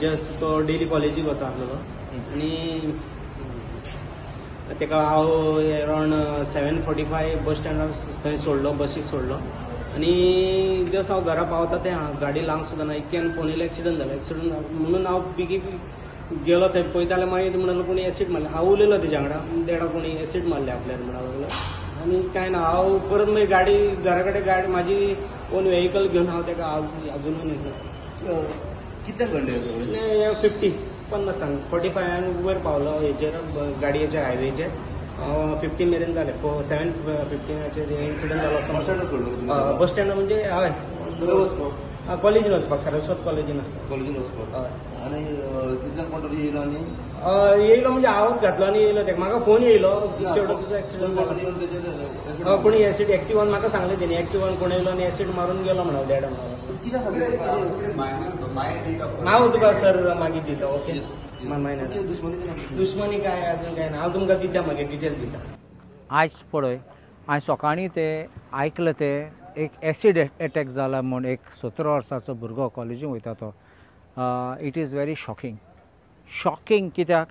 Just तो daily कॉलेजीक वचो आसलो आनी तेका हांव अरावंड 7:45 बस स्टँडार थंय सोडलो, बसीक सोडलो आनी जस्ट हांव घरा पावता तें गाडी लावंक सुद्दां ना इतक्यान फोन येयलो एक्सिडंट जाला म्हणून हांव बेगी गेलो थंय पळयता जाल्यार मागीर म्हणलो कोणी एसीड मारले. हांव उलयलो तेज्या वांगडा देडा कोणी एसीड मारले आपल्याक म्हणून लागलो आनी कांय ना. हांव परत मागीर गाडी घरा कडेन गाडी म्हाजी ओन व्हेकल घेवन हांव तेका अजुनूय कितल्या घंटे 50 सांग 45 वयर पावलो हेचेर गाडयेचेर हायवेचेर 50 मेरेन जाले 7:15 इन्सिडंट जालो. बस स्टँड म्हणजे हय कॉलेजीन वचपाक सरस्वत कॉलेजीन आसता आनी तितल्यान कोण तरी येयलो आनी येयलो म्हणजे हांवच घातलो आनी येयलो तेका म्हाका फोन येयलो चेडो तुजो एक्सिडंट जालो. कोणी एसीड एक्टिवान म्हाका सांगलें तेणी एक्टिवान कोण येयलो आनी एसीड मारून गेलो म्हणून देडा हांव तुका सर मागीर दिता. ओके दुश्मनी काय अजून काय ना हांव तुमकां दिता मागीर डिटेल्स दिता. आज पळय हांवें सकाळीं ते आयकलं ते एक एसीड एटॅक जाला म्हूण एक 17 वर्साचो भुरगो कॉलेजीन वयता तो. इट इज व्हेरी शॉकिंग कित्याक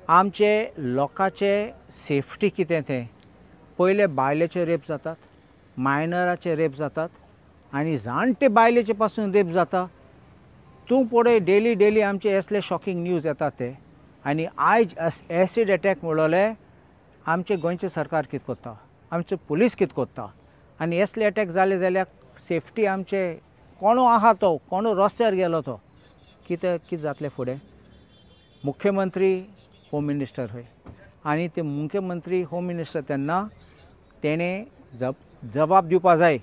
आमचे लोकांचे सेफ्टी कितें तें पयले बायलेचे रेप जातात, मायनराचे रेप जातात आनी जाणटे बायलेचे पासून रेप जाता. तूं पळय डेली आमचे असले शॉकिंग न्यूज येतात ते आनी आयज एसीड अटॅक म्हणले आमचे गोंयचे सरकार कितें करता, आमचे पुलीस कितें करता आनी असले अटॅक जाले जाल्यार सेफ्टी आमचे कोणू आहा तो कोणू रस्त्यार गेलो तो कितें जातलें फुडें. मुख्यमंत्री होम मिनिस्टर खंय आनी ते मुख्यमंत्री होम मिनिस्टर तेन्ना तेणें जबाब दिवपा जाय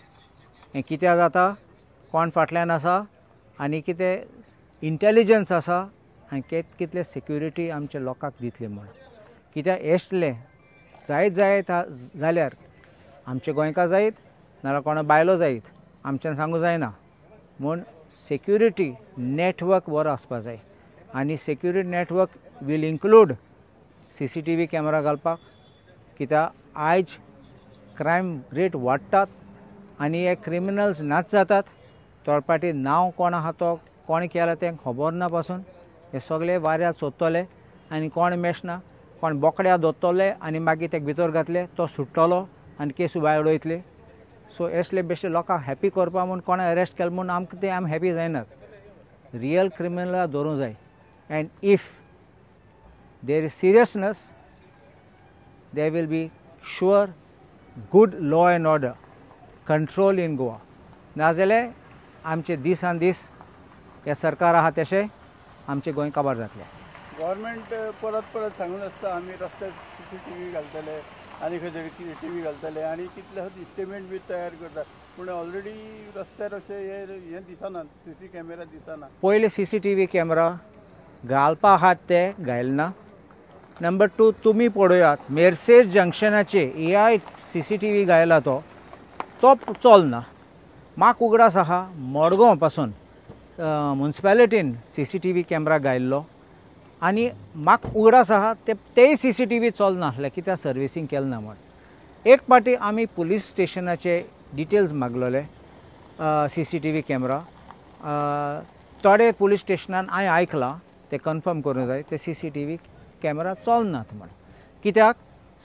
हें कित्याक जाता, कोण फाटल्यान आसा आनी कितें इंटेलिजन्स आसा आनी कितले सेक्युरिटी आमच्या लोकांक दितले म्हूण. कित्याक एसले जायत जाल्यार आमचे गोंयकार जायत नाल्यार कोणा बायलो जायत आमच्यान सांगूं जायना म्हूण सेक्युरिटी नेटवर्क बरो आसपा जाय आनी security network will include CCTV camera घालपाक. कित्याक आयज क्रायम रेट वाडटात आनी हे क्रिमिनल्स नाच जातात. तोळपाटी नांव कोण आहा तो कोण केला तें खबर ना पासून हे सगळे वाऱ्यार सोदतले आनी कोण मेळना. कोण बोकड्या दोत्तले आनी मागीर तेका भितर घातले तो सुट्टलो आनी केस भायर उडयतले. सो असले बेश्टे लोकांक हॅपी करपा म्हूण कोणा अरेस्ट केलें म्हूण आमकां ते आमी हॅपी जायनात. रियल क्रिमिनलाक धरूंक जाय and if there is seriousness there will be sure good law and order control in Goa. नाजाल्यार आमचे दिसान दीस हे सरकार आहा तशें आमचे गोंय काबार जातलें. गव्हर्मेंट परत सांगून आसता आमी रस्त्यार CCTV घालतले आनी खंय तरी TV घालतले आनी कितले इस्टिमेट बी तयार करतात पूण ऑलरेडी रस्त्यार अशें हें दिसना CC कॅमेरा दिसना. पयले CCTV कॅमेरा घालपा आहात ते घालना. नंबर 2 तुमी पळयात मेर्सेस जंक्शनाचे CCTV घायला तो चलना. म्हाका उगडास आहा मडगांव पासून म्युनिसिपालिटीन CCTV कॅमेरा घायल्लो आनी म्हाका उगडास आहा तेय CCTV चलना आसले कित्याक सर्विसींग केलें ना म्हूण. एक पाटी आमी पुलीस स्टेशनाचे डिटेल्स मागलोले CCTV कॅमेरा. थोडे पुलीस स्टेशनान हांवें आयकलां ते कन्फर्म करूंक जाय ते CCTV कॅमेरा चलनात म्हूण. कित्याक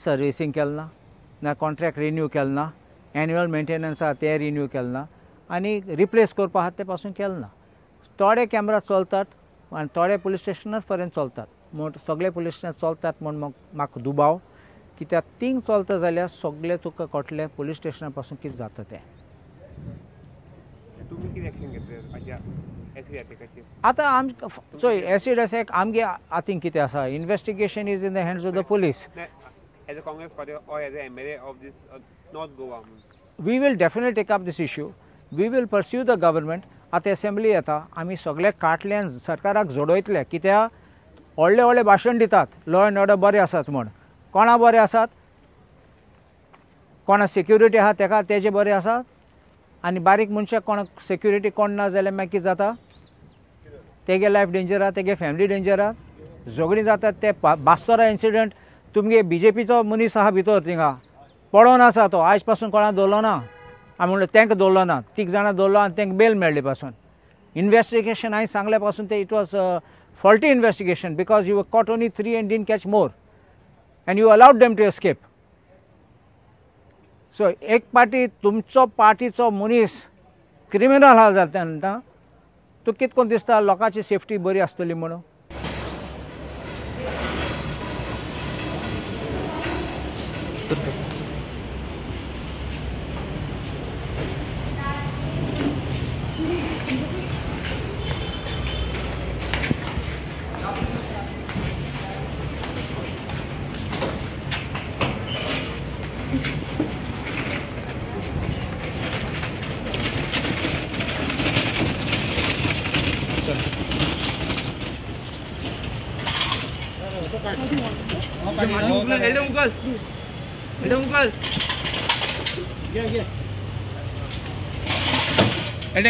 सर्विसींग केलें ना कॉन्ट्रॅक्ट रिन्यू केलें ना एन्युअल मेंटेनन्स आहा ते रिन्यू केलें ना आनी रिप्लेस करपा आहा ते पासून केलें ना. थोडे कॅमेरा चलतात आनी थोडे पुलीस स्टेशनार पर्यंत चलतात म्हूण सगळे पुलीस स्टेशन चलतात म्हूण म्हाका दुबाव. कित्याक तींग चलता जाल्यार सगळे तुका कळटलें पुलीस स्टेशना पासून कितें जाता तें. आतां आम चोय एसीड अटॅक आमगे हातीन कितें आसा. Investigation is in the hands of the police. As a Congress party or as an MLA of this North Goa? We will definitely take up this issue. We will pursue the government. आतां assembly येता आमी सगळे काटल्यान सरकाराक जोडयतले कित्याक व्हडले भाशण दितात law and order बरे आसात म्हूण. कोणा बरे आसात, कोणा सेक्युरिटी आहा तेका तेजे बरे आसात आनी बारीक मनशाक कोणाक सेक्युरिटी कोण ना जाल्यार मागीर कितें जाता तेगे लायफ डेंजर आहा तेगे फॅमिली डेंजर आहा. झगडीं जातात ते बास्तोरा इन्सिडंट तुमगे BJPचो मनीस आहा भितर थिंगा पडोन आसा तो आयज पासून कोणा दवरलो ना. हांवें म्हणलें तांकां दवरलो ना 3 जाणां दवरलो आनी तांकां बेल मेळ्ळी पासून. इन्व्हेस्टिगेशन हांवें सांगल्या पासून ते it was faulty investigation because you cot only 3 and didn't catch more and you allowed them to escape. So एक पार्टी तुमचो पार्टीचो मनीस क्रिमिनल हा जाता तुका कितें कोन्न दिसता लोकांची सेफ्टी बरी आसतली म्हणून?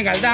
घालता